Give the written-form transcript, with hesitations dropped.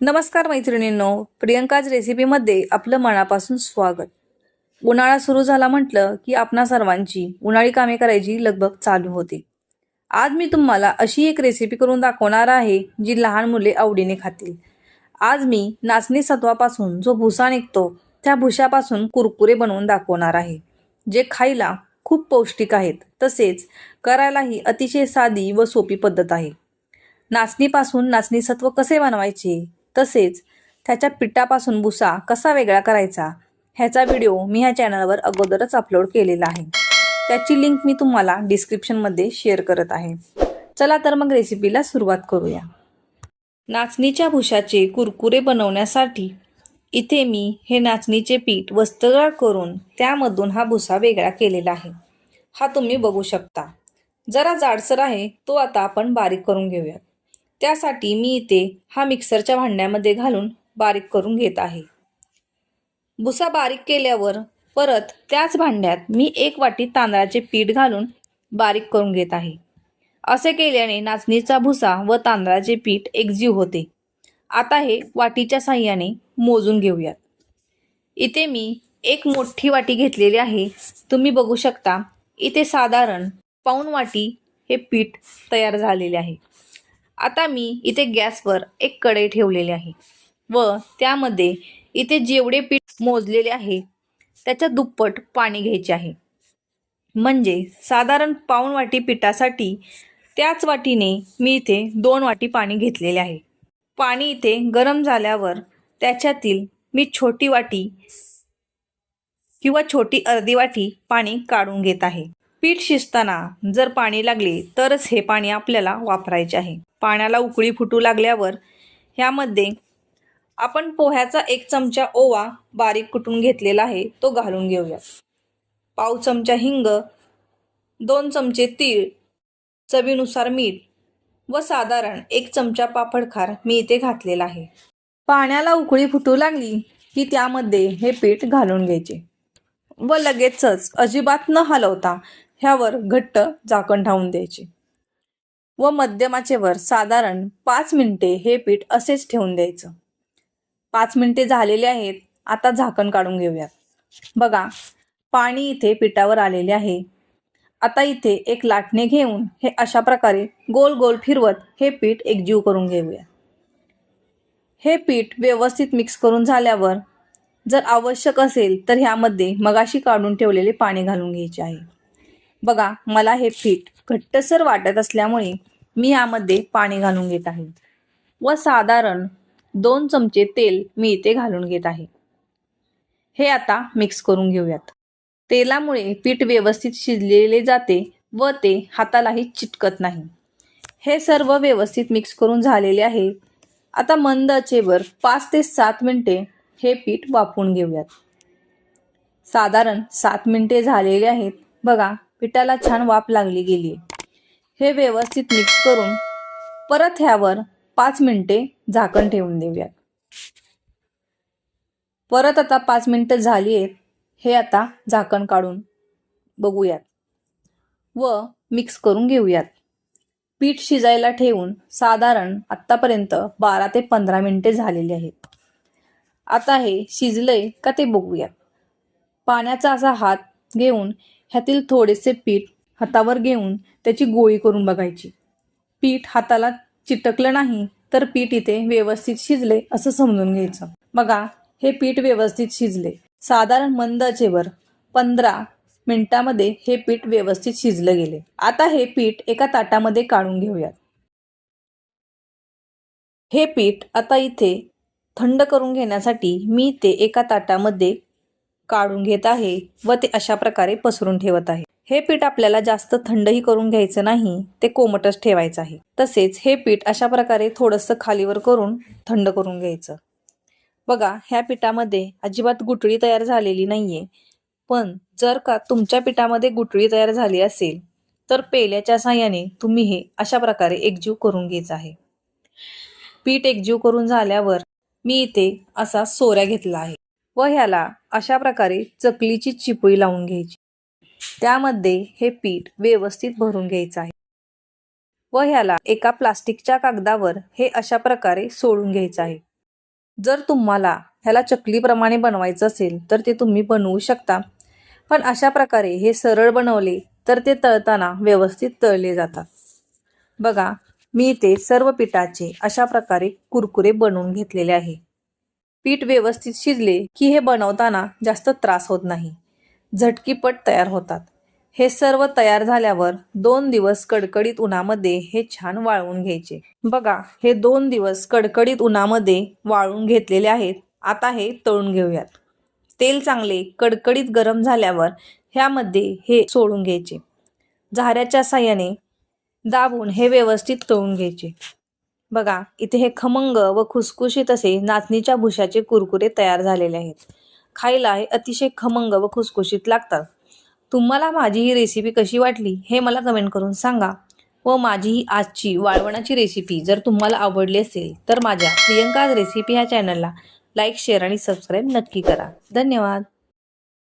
नमस्कार मैत्रिणींनो, प्रियंकाज रेसिपीमध्ये आपलं मनापासून स्वागत. उन्हाळा सुरू झाला म्हटलं की आपणा सर्वांची उन्हाळी कामे करायची लगबग चालू होते. आज मी तुम्हाला अशी एक रेसिपी करून दाखवणार आहे जी लहान मुले आवडीने खातील. आज मी नाचणी सत्वापासून जो भुसा निघतो त्या भुशापासून कुरकुरे बनवून दाखवणार आहे, जे खायला खूप पौष्टिक आहेत. तसेच करायलाही अतिशय साधी व सोपी पद्धत आहे. नाचणीपासून नाचणी सत्व कसे बनवायचे, तसेच त्याच्या पिठापासून भुसा कसा वेगळा करायचा, ह्याचा व्हिडिओ मी ह्या चॅनलवर अगोदरच अपलोड केलेला आहे. त्याची लिंक मी तुम्हाला डिस्क्रिप्शनमध्ये शेअर करत आहे. चला तर मग रेसिपीला सुरुवात करूया. नाचणीच्या भुशाचे कुरकुरे बनवण्यासाठी इथे मी हे नाचणीचे पीठ वस्त्रगाळ करून त्यामधून हा भुसा वेगळा केलेला आहे. हा तुम्ही बघू शकता. जरा जाडसर आहे, तो आता आपण बारीक करून घेऊया. त्यासाठी मी इथे हा मिक्सरच्या भांड्यामध्ये घालून बारीक करून घेत आहे. भुसा बारीक केल्यावर परत त्याच भांड्यात मी 1 वाटी तांदळाचे पीठ घालून बारीक करून घेत आहे. असे केल्याने नाचणीचा भुसा व तांदळाचे पीठ एकजीव होते. आता हे वाटीच्या साहाय्याने मोजून घेऊयात. इथे मी एक मोठी वाटी घेतलेली आहे. तुम्ही बघू शकता इथे साधारण पाऊण वाटी हे पीठ तयार झालेले आहे. आता मी इथे गॅसवर एक कढई ठेवलेली आहे व त्यामध्ये इथे जेवढे पीठ मोजलेले आहे त्याच्या दुप्पट पाणी घ्यायचे आहे. म्हणजे साधारण पाऊण वाटी पिठासाठी त्याच वाटीने मी इथे 2 वाटी पाणी घेतलेले आहे. पाणी इथे गरम झाल्यावर त्याच्यातील मी छोटी वाटी किंवा छोटी अर्धी वाटी पाणी काढून घेत आहे. पीठ शिजताना जर पाणी लागले तरच हे पाणी आपल्याला वापरायचे आहे. पाण्याला उकळी फुटू लागल्यावर ह्यामध्ये आपण पोह्याचा 1 चमचा ओवा बारीक कुटून घेतलेला आहे तो घालून घेऊया. पाव चमचा हिंग, 2 चमचे तीळ, चवीनुसार मीठ व साधारण 1 चमचा पापडखार मी इथे घातलेला आहे. पाण्याला उकळी फुटू लागली की त्यामध्ये हे पीठ घालून घ्यायचे व लगेचच अजिबात न हलवता ह्यावर घट्ट झाकण ठेवून द्यायचे व मध्यम आचेवर साधारण 5 मिनिटे हे पीठ असेच ठेवून द्यायचं. 5 मिनिटे झालेले आहेत. आता झाकण काढून घेऊयात. बघा, पाणी इथे पिठावर आलेले आहे. आता इथे एक लाटणे घेऊन हे अशा प्रकारे गोल गोल फिरवत हे पीठ एकजीव करून घेऊया. हे पीठ व्यवस्थित मिक्स करून झाल्यावर जर आवश्यक असेल तर ह्यामध्ये मगाशी काढून ठेवलेले पाणी घालून घ्यायचे आहे. बघा, मला हे पीठ घट्टसर वाटत असल्यामुळे मी यामध्ये पाणी घालून घेत आहे व साधारण 2 चमचे तेल मी इथे घालून घेत आहे. हे आता मिक्स करून घेऊयात. तेलामुळे पीठ व्यवस्थित शिजलेले जाते व ते हातालाही चिटकत नाही. हे सर्व व्यवस्थित मिक्स करून झालेले आहे. आता मंद आचेवर 5 ते 7 मिनिटे हे पीठ वाफवून घेऊयात. साधारण 7 मिनिटे झालेले आहेत. बघा, पिठाला छान वाफ लागली गेली. हे व्यवस्थित मिक्स करून परत ह्यावर 5 मिनिटे झाकण ठेवून देऊयात. परत आता 5 मिनिटं झाली आहेत. हे आता झाकण काढून बघूयात व मिक्स करून घेऊयात. पीठ शिजायला ठेवून साधारण आत्तापर्यंत 12 ते 15 मिनिटे झालेली आहेत. आता हे शिजलंय का ते बघूयात. पाण्याचा असा हात घेऊन ह्यातील थोडेसे पीठ हातावर घेऊन त्याची गोळी करून बघायची. पीठ हाताला चिटकलं नाही तर पीठ इथे व्यवस्थित शिजले असं समजून घ्यायचं. बघा, हे पीठ व्यवस्थित शिजले. साधारण मंद आचेवर 15 मिनिटांमध्ये हे पीठ व्यवस्थित शिजलं गेले. आता हे पीठ एका ताटामध्ये काढून घेऊयात. हे पीठ आता इथे थंड करून घेण्यासाठी मी ते एका ताटामध्ये काढून घेत आहे व ते अशा प्रकारे पसरून ठेवत आहे. हे पीठ आपल्याला जास्त थंडही करून घ्यायचं नाही, ते कोमटच ठेवायचं आहे. तसेच हे पीठ अशा प्रकारे थोडंसं खालीवर करून थंड करून घ्यायचं. बघा, ह्या पिठामध्ये अजिबात गुठळी तयार झालेली नाहीये. पण जर का तुमच्या पिठामध्ये गुठळी तयार झाली असेल तर पेल्याच्या साहाय्याने तुम्ही हे अशा प्रकारे एकजीव करून घ्यायचं आहे. पीठ एकजीव करून झाल्यावर मी इथे असा सोऱ्या घेतला आहे व ह्याला अशा प्रकारे चकलीची चिपळी लावून घ्यायची. त्यामध्ये हे पीठ व्यवस्थित भरून घ्यायचं आहे व ह्याला एका प्लास्टिकच्या कागदावर हे अशा प्रकारे सोडून घ्यायचं आहे. जर तुम्हाला ह्याला चकलीप्रमाणे बनवायचं असेल तर ते तुम्ही बनवू शकता, पण अशा प्रकारे हे सरळ बनवले तर ते तळताना व्यवस्थित तळले जातात. बघा, मी इथे सर्व पिठाचे अशा प्रकारे कुरकुरे बनवून घेतलेले आहे. पीठ व्यवस्थित शिजले की हे बनवताना जास्त त्रास होत नाही, झटकीपट तयार होतात. हे सर्व तयार झाल्यावर 2 दिवस कडकडीत उन्हामध्ये हे छान वाळवून घ्यायचे. बघा, हे 2 दिवस कडकडीत उन्हामध्ये वाळवून घेतलेले आहेत. आता हे तळून घेऊयात. तेल चांगले कडकडीत गरम झाल्यावर ह्यामध्ये हे सोडून घ्यायचे. झाऱ्याच्या साहाय्याने दाबून हे व्यवस्थित तळून घ्यायचे. बघा, इथे हे खमंग व खुसखुशीत असे नाचणीच्या भुशाचे कुरकुरे तयार झालेले आहेत. खायला हे अतिशय खमंग व खुसखुशीत लागतात. तुम्हाला माझी ही रेसिपी कशी वाटली हे मला कमेंट करून सांगा. व माझी ही आजची वाळवणाची रेसिपी जर तुम्हाला आवडली असेल तर माझ्या प्रियंकाज रेसिपी ह्या चॅनलला लाईक, शेअर आणि सबस्क्राईब नक्की करा. धन्यवाद.